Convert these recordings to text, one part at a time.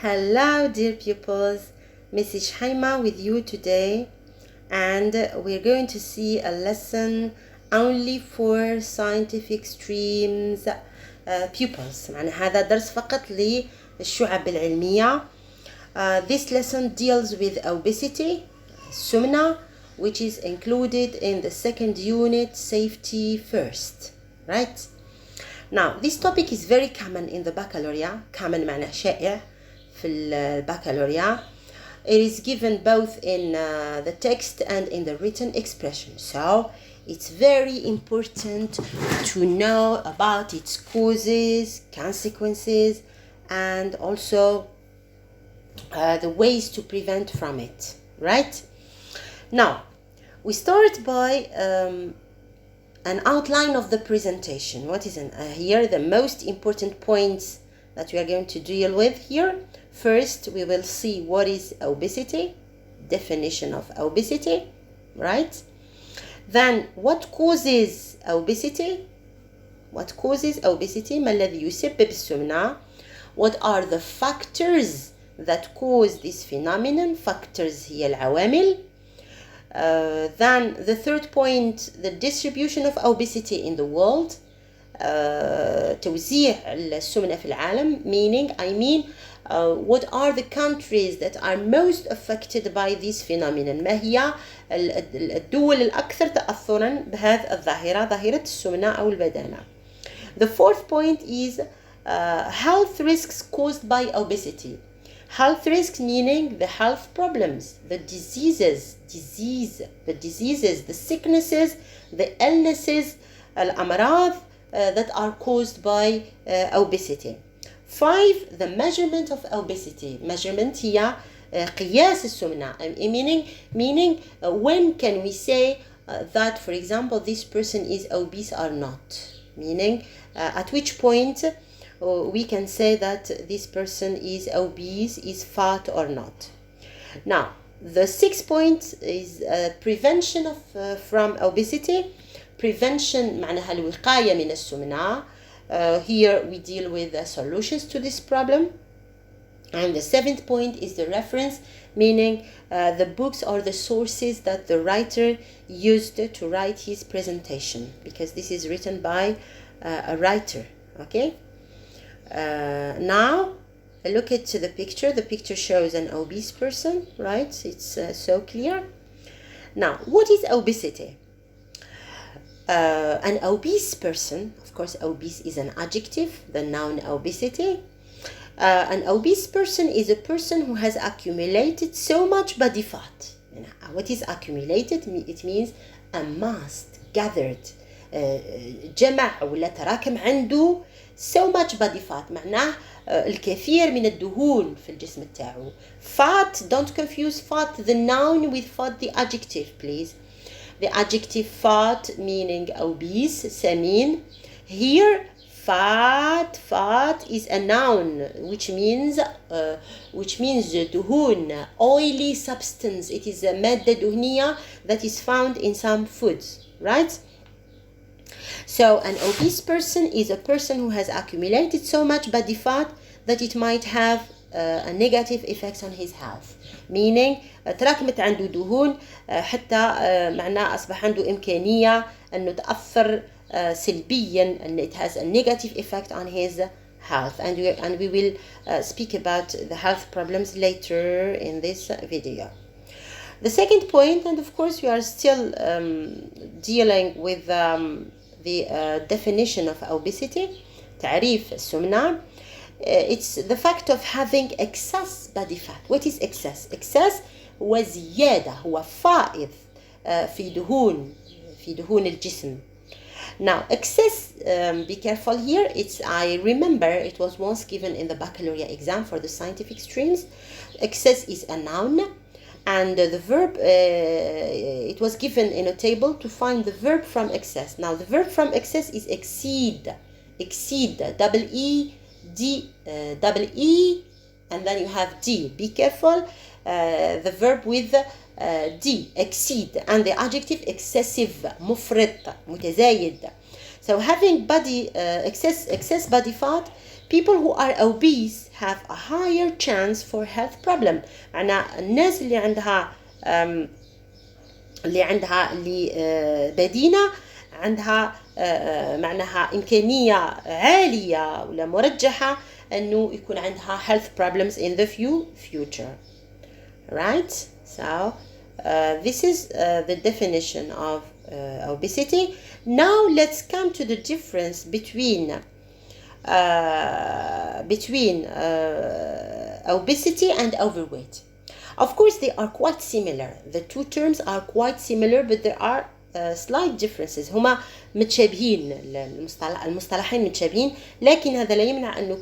Hello dear pupils, Mrs. Haima with you today, and we're going to see a lesson only for scientific streams pupils. يعني هذا درس فقط للشعب العلمية. This lesson deals with obesity, السمنة, which is included in the second unit, safety first, right? Now, this topic is very common in the baccalaureate. common معناه شائع في البكالوريا. It is given both in the text and in the written expression. So, it's very important to know about its causes, consequences, and also the ways to prevent from it, right? Now, we start by an outline of the presentation. What is here the most important points that we are going to deal with here? First, we will see what is obesity, definition of obesity, right? Then, what causes obesity? What causes obesity? ما الذي يسبب السمنة? What are the factors that cause this phenomenon? Factors هي العوامل. Then the third point, the distribution of obesity in the world. توزيع السمنة في العالم, meaning what are the countries that are most affected by this phenomenon. ما هي الدول الأكثر تأثرا بهذه الظاهرة, ظاهرة السمنة أو البدانة. The fourth point is health risks caused by obesity. Health risks meaning the health problems, the diseases, the sicknesses, the illnesses, الأمراض that are caused by obesity. 5. The measurement of obesity. Measurement هي قياس السمنة. Meaning when can we say that, for example, this person is obese or not? Meaning at which point we can say that this person is obese, is fat or not. Now, the 6th point is prevention of from obesity. Prevention معناها الوقاية من السمنة. Here we deal with solutions to this problem. And the 7th point is the reference, meaning the books or the sources that the writer used to write his presentation, because this is written by a writer, okay? Now, look at the picture. The picture shows an obese person, right? It's so clear. Now, what is obesity? An obese person, of course, obese is an adjective, the noun obesity. An obese person is a person who has accumulated so much body fat. What is accumulated? It means amassed, gathered, جمع ولا تراكم عنده so much body fat. معناه الكثير من الدهون في الجسم تاعو. Fat, don't confuse fat, the noun, with fat, the adjective, please. The adjective fat meaning obese, سمين. Here, fat is a noun, which means دهون, oily substance. It is a مادة دهنية that is found in some foods, right? So an obese person is a person who has accumulated so much body fat that it might have a negative effects on his health. Meaning تراكمت عنده دهون حتى معناه أصبح عنده إمكانية أنه تأثر سلبيا, and it has a negative effect on his health. And we will speak about the health problems later in this video. The second point, and of course we are still dealing with the definition of obesity, تعريف السمنة. It's the fact of having excess body fat. What is excess? Excess هو زيادة, هو فائض في دهون الجسم. Now, excess, be careful here. I remember it was once given in the baccalaureate exam for the scientific streams. Excess is a noun, and the verb, it was given in a table to find the verb from excess. Now, the verb from excess is exceed, double E, and then you have D. Be careful, the verb with D, exceed, and the adjective excessive, مفرط, متزايد. So having excess body fat, people who are obese have a higher chance for health problem. معناها الناس اللي بدينة عندها معناها إمكانية عالية ولا مرجحة أنه يكون عندها health problems in the future. Right? So this is the definition of obesity. Now let's come to the difference between obesity and overweight. Of course, they are quite similar. The two terms are quite similar, but there are slight differences. هما متشابهين، المصطلحين متشابهين، لكن هذا لا يمنع أنه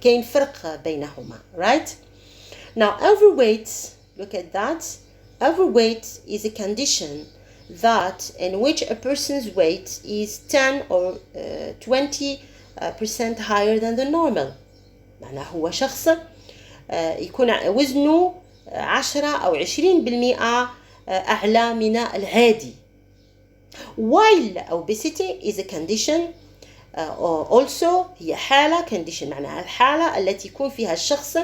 كاين فرق بينهما. Right? Now, overweight, look at that. Overweight is a condition that in which a person's weight is 10 or 20% higher than the normal. معناه هو شخص يكون وزنه 10 أو 20% أعلى من العادي. While obesity is a condition also هي حالة condition معناها الحالة التي يكون فيها الشخص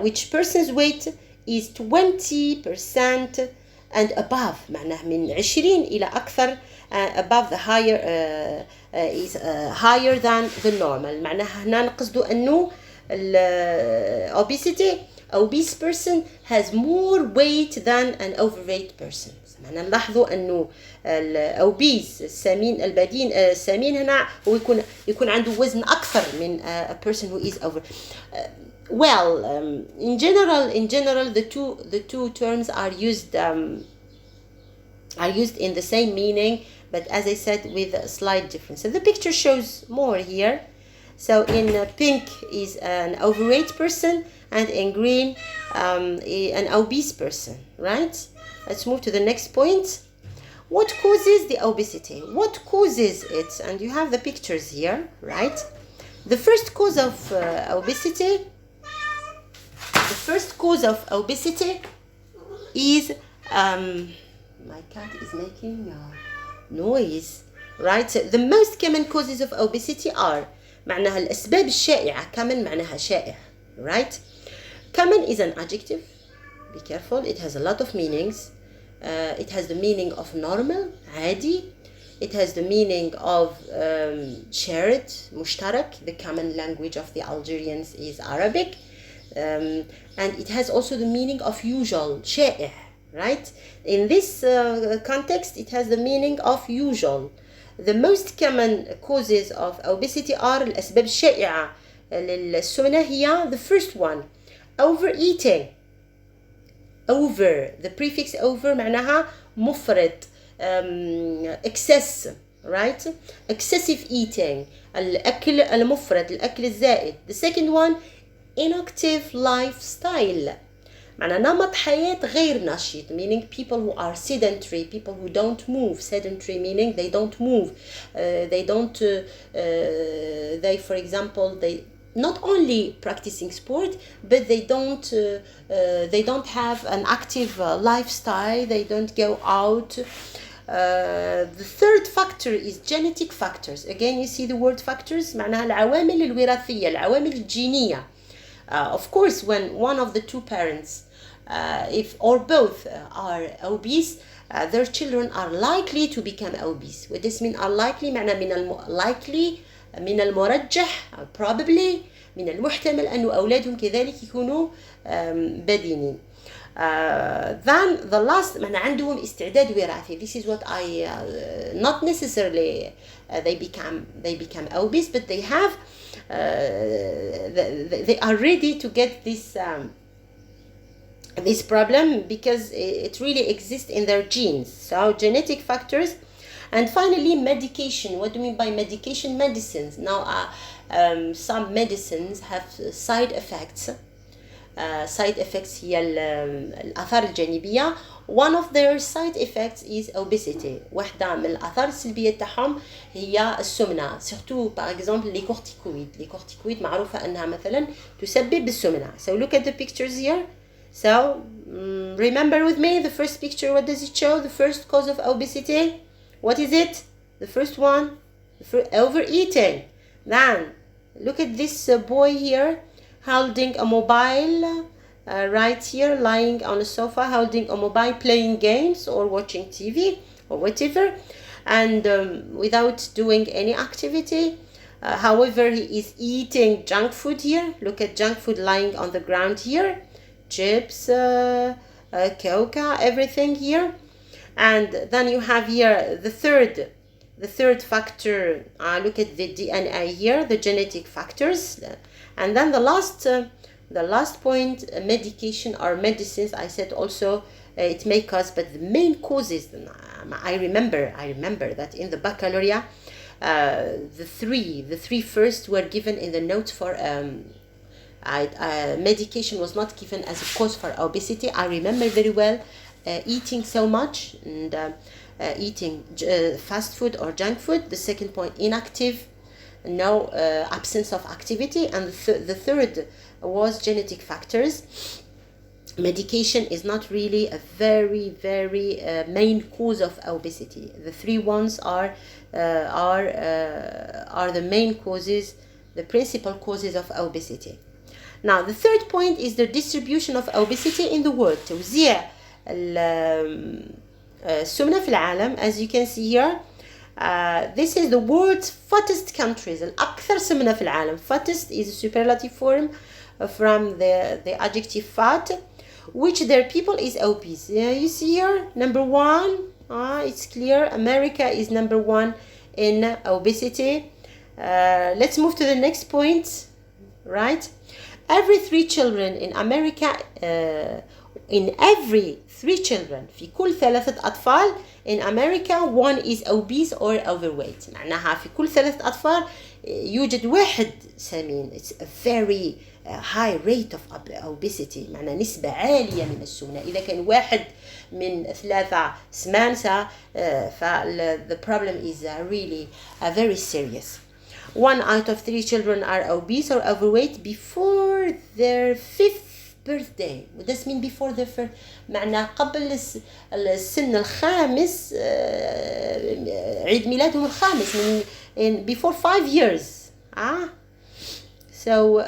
which person's weight is 20% and above معناه من 20 إلى أكثر above the higher is higher than the normal. معناها هنا نقصدوا أنه obese person has more weight than an overweight person. معناها نلاحظوا أنه الأوبيس السمين السمين هنا هو يكون عنده وزن أكثر من a person who is over. Well, in general, the two terms are used in the same meaning, but as I said, with a slight difference. So the picture shows more here. So in pink is an overweight person, and in green, an obese person. Right? Let's move to the next point. What causes the obesity? What causes it? And you have the pictures here, right? The first cause of obesity. The first cause of obesity is my cat is making noise, right? The most common causes of obesity are معناها الأسباب الشائعة. common معناها شائع, right? Common is an adjective. Be careful, it has a lot of meanings. It has the meaning of normal, عادي. It has the meaning of shared, مشترك. The common language of the Algerians is Arabic. And it has also the meaning of usual, شائع, right? In this context, it has the meaning of usual. The most common causes of obesity are الأسباب الشائعة للسمنة هي the first one, overeating. Over, the prefix over معناها مفرط, excess, right? Excessive eating, الأكل المفرط, الأكل الزائد. The second one, inactive lifestyle. معنى نمط حياة غير نشيط, meaning people who are sedentary, people who don't move. Sedentary meaning they don't move, they for example they not only practicing sport, but they don't have an active lifestyle, they don't go out. The third factor is genetic factors. Again, you see the word factors, معناها العوامل الوراثية, العوامل الجينية. Of course, when one of the two parents, if or both are obese, their children are likely to become obese. What this mean are likely? معناها likely من المرجح probably من المحتمل أنه أولادهم كذلك يكونوا بدينين. Then the last معناها عندهم استعداد وراثي. This is what I not necessarily they become obese, but they have they are ready to get this problem because it really exists in their genes. So genetic factors. And finally, medication. What do you mean by medication? Medicines. Now, some medicines have side effects. Side effects هي الآثار الجانبية. One of their side effects is obesity. واحدة من الآثار السلبية تاعهم هي السمنة. surtout par exemple les corticoïdes. Les corticoïdes معروفة أنها مثلا تسبب السمنة. So look at the pictures here. So remember with me the first picture. What does it show? The first cause of obesity. What is it? The first one, overeating. Then look at this boy here holding a mobile, right here, lying on a sofa, holding a mobile, playing games or watching TV or whatever, and without doing any activity. However, he is eating junk food here. Look at junk food lying on the ground here, chips, coca, everything here. And then you have here the third factor. Look at the DNA here, the genetic factors. And then the last point, medication or medicines. I said also it may cause, but the main causes, I remember that in the baccalaureate, the three first were given in the notes for medication was not given as a cause for obesity. I remember very well eating so much and eating fast food or junk food. The second point, inactive, no absence of activity, and the third was genetic factors. Medication is not really a very main cause of obesity. The three ones are the main causes, the principal causes of obesity. Now the third point is the distribution of obesity in the world. توزيع السمنة في العالم. As you can see here, this is the world's fattest countries. الأكثر سمنة في العالم. Fattest is a superlative form from the adjective fat, which their people is obese. You see here, number one, it's clear, America is number one in obesity. Let's move to the next point, right? Every 3 children in America, in every 3 children, في كل 3 أطفال in America, 1 is obese or overweight. معناها في كل 3 أطفال يوجد واحد سمين. It's a very high rate of obesity. معناها نسبة عالية من السمنة. إذا كان واحد من 3 سمانسة, the problem is really very serious. 1 out of 3 children are obese or overweight before their 5th birthday. What does mean before their first? معنى قبل السن الخامس, عيد ميلادهم الخامس, before 5 years. So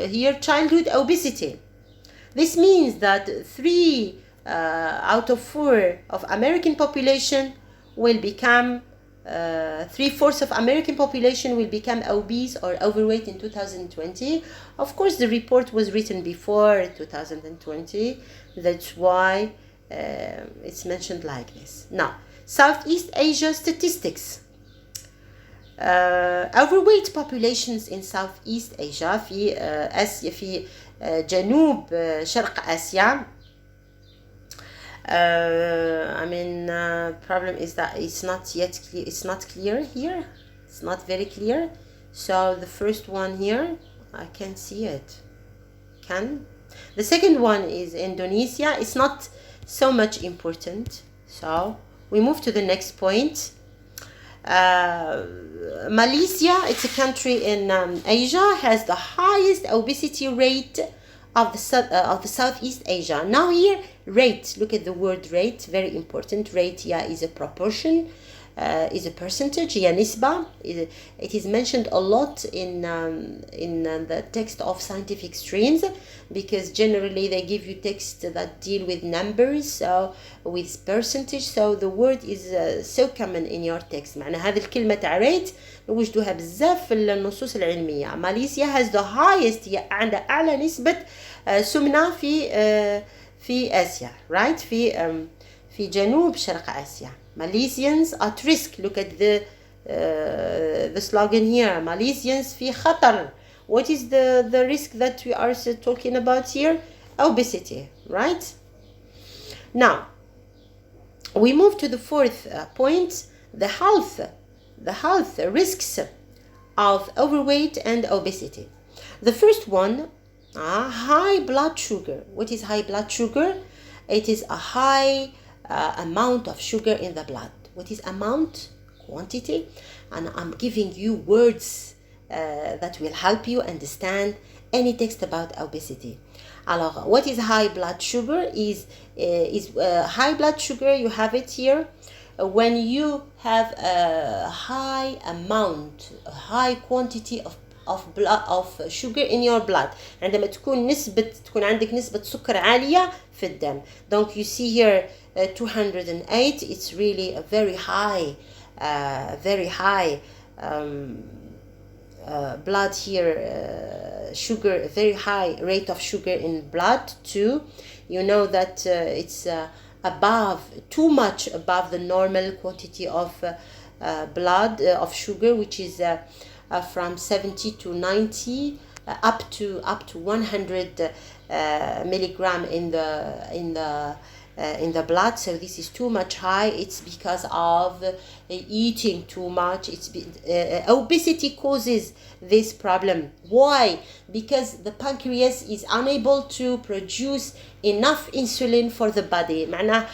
here, childhood obesity. This means that 3 out of 4 of American population will become 3/4 of American population will become obese or overweight in 2020. Of course, the report was written before 2020. That's why it's mentioned like this. Now, Southeast Asia statistics. Overweight populations in Southeast Asia, في آسيا, في جنوب شرق آسيا. Problem is that it's not yet clear. It's not clear here. It's not very clear. So the first one here, I can see it. The second one is Indonesia. It's not so much important. So we move to the next point. Malaysia, it's a country in Asia, has the highest obesity rate of the Southeast Asia. Now here, rate, look at the word rate, very important. Rate, is a proportion, is a percentage, نسبة. It is mentioned a lot in the text of scientific streams, because generally they give you texts that deal with numbers, so with percentage. So the word is so common in your text. معنى هذه الكلمة تاع rate نوجدوها بزاف في النصوص العلمية. Malaysia has the highest, عندها أعلى نسبة سمنة في آسيا, right? في جنوب شرق آسيا. Malaysians at risk. Look at the slogan here. Malaysians في خطر. What is the risk that we are talking about here? Obesity, right? Now, we move to the fourth point, the health risks of overweight and obesity. The first one, high blood sugar. What is high blood sugar? It is a high amount of sugar in the blood. What is amount? Quantity. And I'm giving you words that will help you understand any text about obesity. Alors, what is high blood sugar? Is high blood sugar, you have it here, when you have a high amount, a high quantity of sugar in your blood. عندما تكون عندك نسبة سكر عالية في الدم. Donc you see here 208. It's really a very high blood here, sugar, very high rate of sugar in blood too. You know that it's too much above the normal quantity of blood of sugar, which is from 70 to 90, up to 100 milligram in the blood. So this is too much high. It's because of eating too much. Obesity causes this problem. Why? Because the pancreas is unable to produce enough insulin for the body. معناه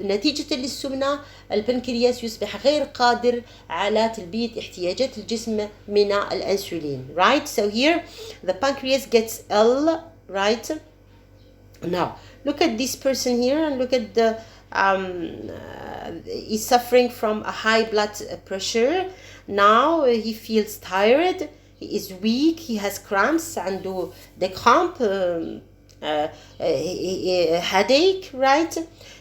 نتيجة للسمنة البنكرياس يصبح غير قادر على تلبية احتياجات الجسم من الأنسولين. Right? So here the pancreas gets ill. Right? Now look at this person here and look at the he's suffering from a high blood pressure. Now he feels tired, he is weak, he has cramps, عنده des crampes, headache, right?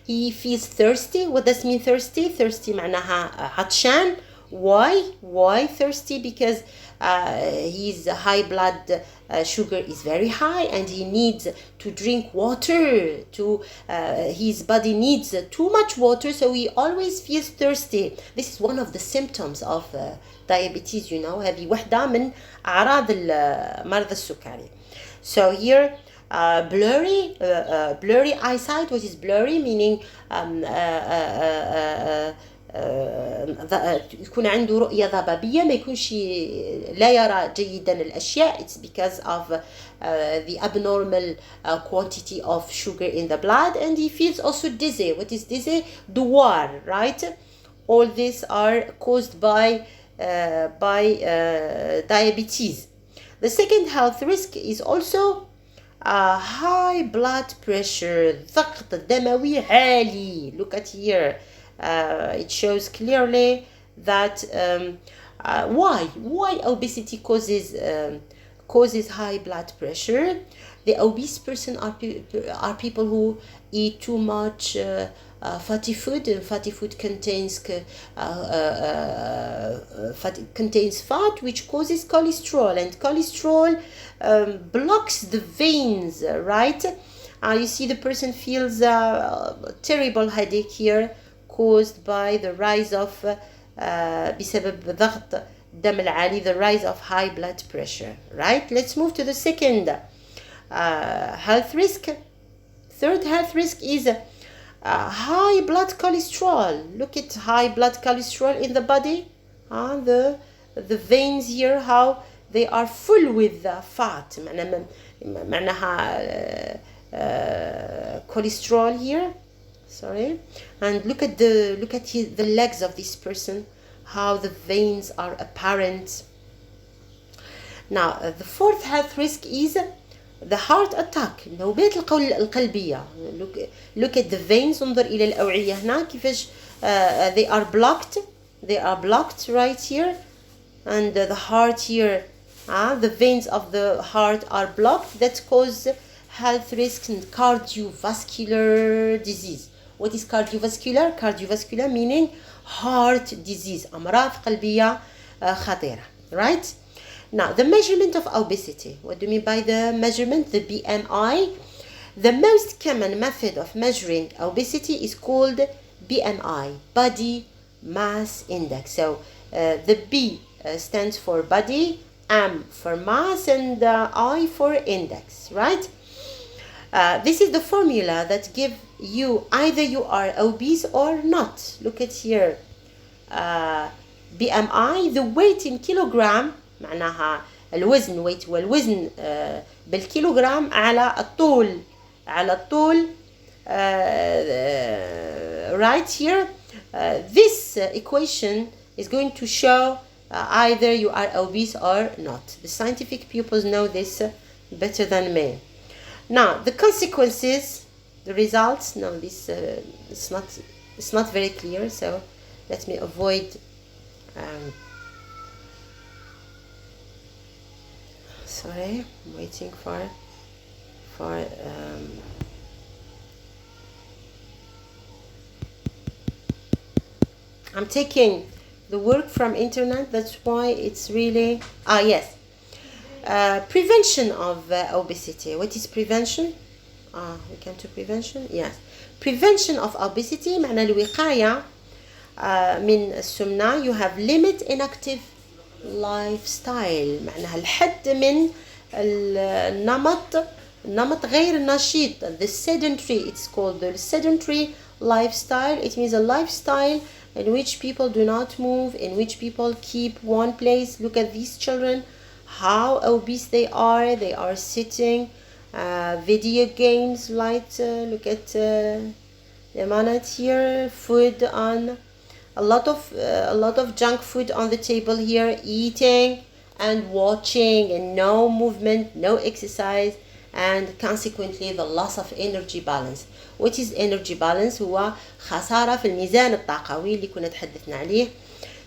He feels thirsty. What does mean thirsty? Thirsty معناها عطشان. Why thirsty? Because his high blood sugar is very high and he needs to drink water. His body needs too much water, so he always feels thirsty. This is one of the symptoms of diabetes, you know. هذه واحدة من أعراض مرض السكري. So here blurry eyesight. What is blurry? Meaning يكون عنده رؤية ضبابية، ما يكونش لا يرى جيدا الأشياء. It's because of the abnormal quantity of sugar in the blood, and he feels also dizzy. What is dizzy? Douar, right? All these are caused by diabetes. The second health risk is also high blood pressure. ضغط دموي عالي. Look at here. It shows clearly that why obesity causes high blood pressure. The obese person are people who eat too much fatty food, and fatty food contains fat, which causes cholesterol, and cholesterol blocks the veins, right? You see the person feels terrible headache here, caused by the rise of بسبب ضغط الدم العالي, the rise of high blood pressure, right? Let's move to the second health risk. Third health risk is high blood cholesterol. Look at high blood cholesterol in the body. The veins here, how they are full with fat. معناها cholesterol here. Sorry. And look at the legs of this person, how the veins are apparent. Now the fourth health risk is the heart attack, نوبات القلبية. Look at the veins. انظر إلى الأوعية هنا كيفاش they are blocked right here, and the heart here, the veins of the heart are blocked. That cause health risks and cardiovascular disease. What is cardiovascular? Cardiovascular meaning heart disease, أمراض قلبية خطيرة, right? Now, the measurement of obesity. What do you mean by the measurement? The BMI. The most common method of measuring obesity is called BMI, Body Mass Index. So, the B stands for body, M for mass, and I for index, right? This is the formula that gives you either you are obese or not. Look at here. BMI, the weight in kilogram, معناها الوزن weight والوزن بالكيلوغرام على الطول right here. This equation is going to show either you are obese or not. The scientific pupils know this better than me. Now the consequences, the results. No, this it's not very clear. So Let me avoid sorry, I'm waiting for I'm taking the work from internet, that's why it's really yes. Prevention of obesity. What is prevention? We come to prevention. Yes, prevention of obesity معنى الوقاية من السمنة. You have limit inactive lifestyle معناها الحد من النمط غير النشيط. The sedentary, it's called the sedentary lifestyle. It means a lifestyle in which people do not move, in which people keep one place. Look at these children, how obese they are. They are sitting, video games, light. Look at the amount here, food on, a lot of junk food on the table here, eating and watching, and no movement, no exercise, and consequently the loss of energy balance. What is energy balance? هو خسارة في الميزان الطاقوي اللي كنا تحدثنا عليه.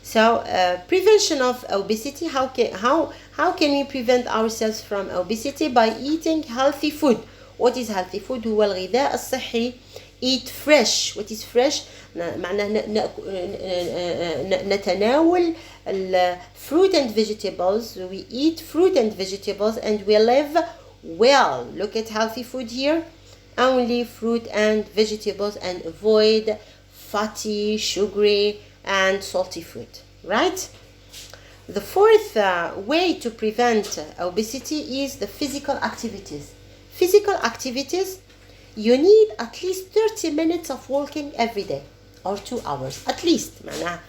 So prevention of obesity, how can we prevent ourselves from obesity? By eating healthy food. What is healthy food? هو الغذاء الصحي. Eat fresh. What is fresh? معناه نتناول fruit and vegetables. We eat fruit and vegetables and we live well. Look at healthy food here. Only fruit and vegetables, and avoid fatty, sugary and salty food, right? The fourth way to prevent obesity is the physical activities. Physical activities, you need at least 30 minutes of walking every day, or 2 hours at least. معناها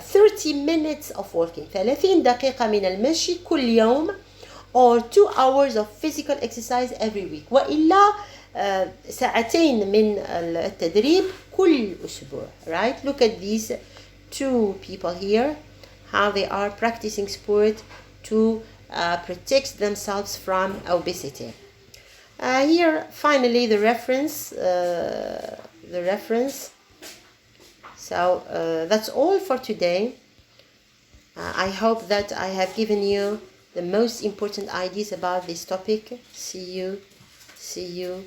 30 minutes of walking, 30 دقيقة من المشي كل يوم, or 2 hours of physical exercise every week. وإلا ساعتين من التدريب كل أسبوع, right? Look at these two people here, how they are practicing sport to protect themselves from obesity. Here, finally, the reference. So that's all for today. I hope that I have given you the most important ideas about this topic. See you